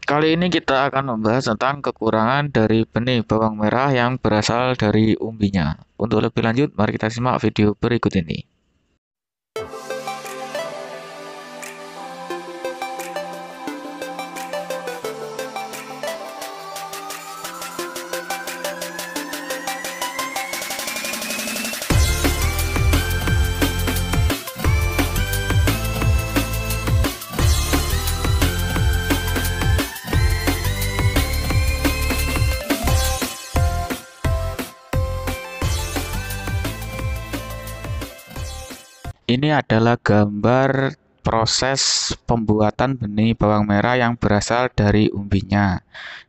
Kali ini kita akan membahas tentang kekurangan dari benih bawang merah yang berasal dari umbinya. Untuk lebih lanjut, mari kita simak video berikut ini. Ini adalah gambar proses pembuatan benih bawang merah yang berasal dari umbinya.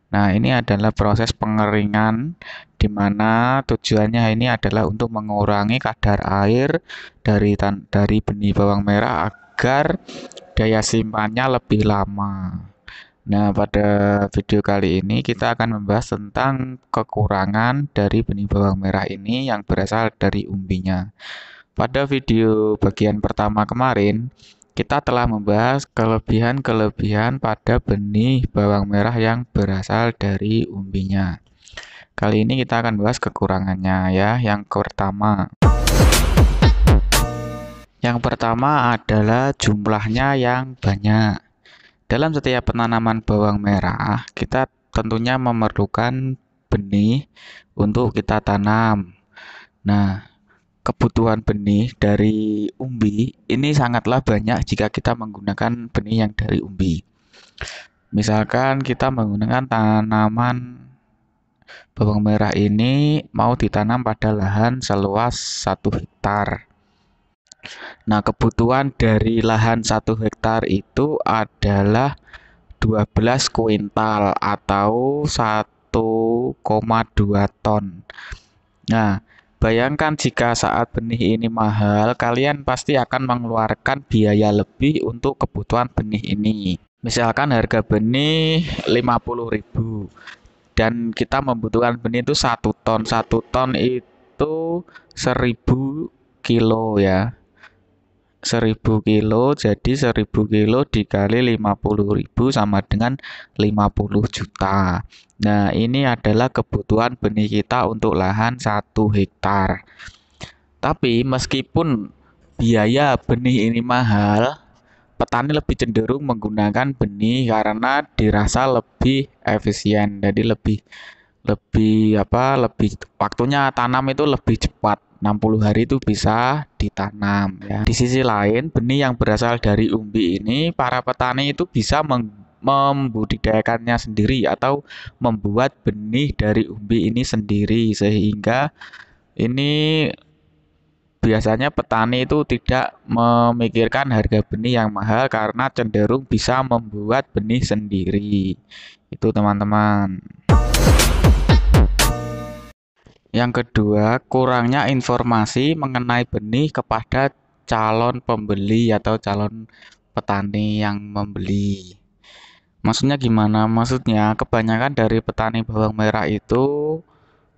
Nah, ini adalah proses pengeringan di mana tujuannya ini adalah untuk mengurangi kadar air dari benih bawang merah agar daya simpannya lebih lama. Nah, pada video kali ini kita akan membahas tentang kekurangan dari benih bawang merah ini yang berasal dari umbinya. Pada video bagian pertama kemarin, kita telah membahas kelebihan-kelebihan pada benih bawang merah yang berasal dari umbinya. Kali ini kita akan bahas kekurangannya ya. Yang pertama adalah jumlahnya yang banyak. Dalam setiap penanaman bawang merah, kita tentunya memerlukan benih untuk kita tanam. Nah, kebutuhan benih dari umbi ini sangatlah banyak jika kita menggunakan benih yang dari umbi. Misalkan kita menggunakan tanaman bawang merah ini mau ditanam pada lahan seluas 1 hektar. Nah, kebutuhan dari lahan 1 hektar itu adalah 12 kuintal atau 1,2 ton. Nah, bayangkan jika saat benih ini mahal, kalian pasti akan mengeluarkan biaya lebih untuk kebutuhan benih ini. Misalkan harga benih 50.000 dan kita membutuhkan benih itu 1 ton. 1 ton itu 1000 kilo ya. 1000 kilo, jadi 1000 kilo dikali 50.000 sama dengan 50 juta. Nah, ini adalah kebutuhan benih kita untuk lahan 1 hektar. Tapi meskipun biaya benih ini mahal, petani lebih cenderung menggunakan benih karena dirasa lebih efisien. Jadi lebih lebih lebih waktunya tanam itu lebih cepat. 60 hari itu bisa ditanam ya. Di sisi lain, benih yang berasal dari umbi ini para petani itu bisa membudidayakannya sendiri atau membuat benih dari umbi ini sendiri sehingga ini biasanya petani itu tidak memikirkan harga benih yang mahal karena cenderung bisa membuat benih sendiri. Itu teman-teman. Yang kedua, kurangnya informasi mengenai benih kepada calon pembeli atau calon petani yang membeli. Maksudnya gimana? Maksudnya kebanyakan dari petani bawang merah itu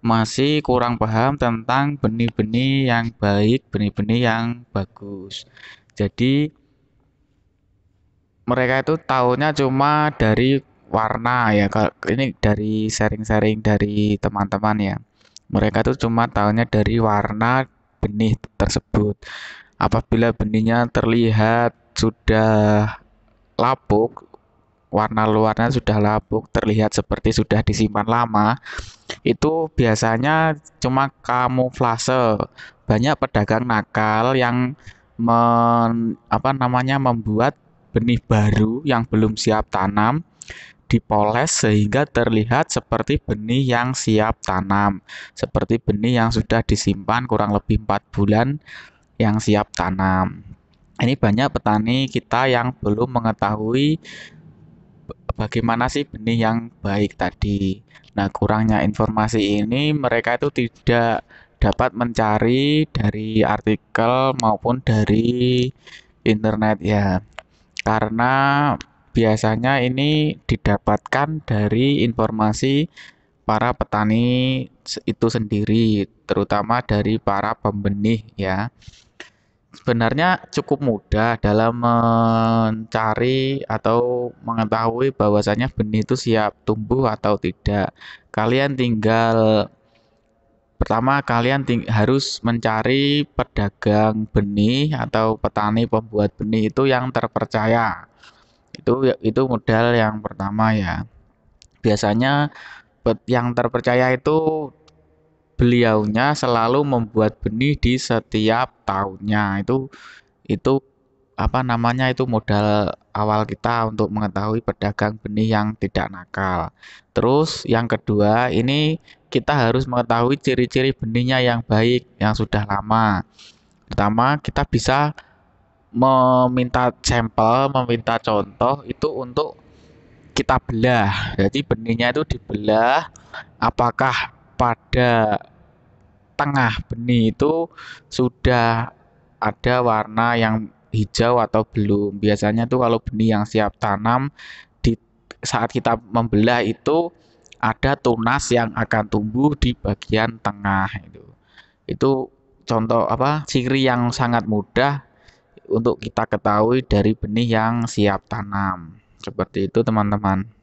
masih kurang paham tentang benih-benih yang baik, benih-benih yang bagus. Jadi mereka itu taunya cuma dari warna ya. Ini dari sharing-sharing dari teman-teman ya. Mereka tuh cuma tahunya dari warna benih tersebut. Apabila benihnya terlihat sudah lapuk, warna luarnya sudah lapuk, terlihat seperti sudah disimpan lama, itu biasanya cuma kamuflase. Banyak pedagang nakal yang membuat benih baru yang belum siap tanam dipoles sehingga terlihat seperti benih yang siap tanam, seperti benih yang sudah disimpan kurang lebih 4 bulan yang siap tanam. Ini banyak petani kita yang belum mengetahui bagaimana sih benih yang baik tadi. Nah, kurangnya informasi ini mereka itu tidak dapat mencari dari artikel maupun dari internet ya. Karena biasanya ini didapatkan dari informasi para petani itu sendiri, terutama dari para pembenih ya. Sebenarnya cukup mudah dalam mencari atau mengetahui bahwasanya benih itu siap tumbuh atau tidak. Kalian tinggal Pertama, kalian harus mencari pedagang benih atau petani pembuat benih itu yang terpercaya. Itu modal yang pertama ya. Biasanya yang terpercaya itu beliaunya selalu membuat benih di setiap tahunnya. Itu apa namanya itu modal awal kita untuk mengetahui pedagang benih yang tidak nakal. Terus yang kedua, ini kita harus mengetahui ciri-ciri benihnya yang baik, yang sudah lama. Pertama, kita bisa meminta sampel, meminta contoh itu untuk kita belah. Jadi benihnya itu dibelah, apakah pada tengah benih itu sudah ada warna yang hijau atau belum. Biasanya tuh kalau benih yang siap tanam di saat kita membelah itu ada tunas yang akan tumbuh di bagian tengah itu. Itu contoh apa? Ciri yang sangat mudah untuk kita ketahui dari benih yang siap tanam. Seperti itu teman-teman.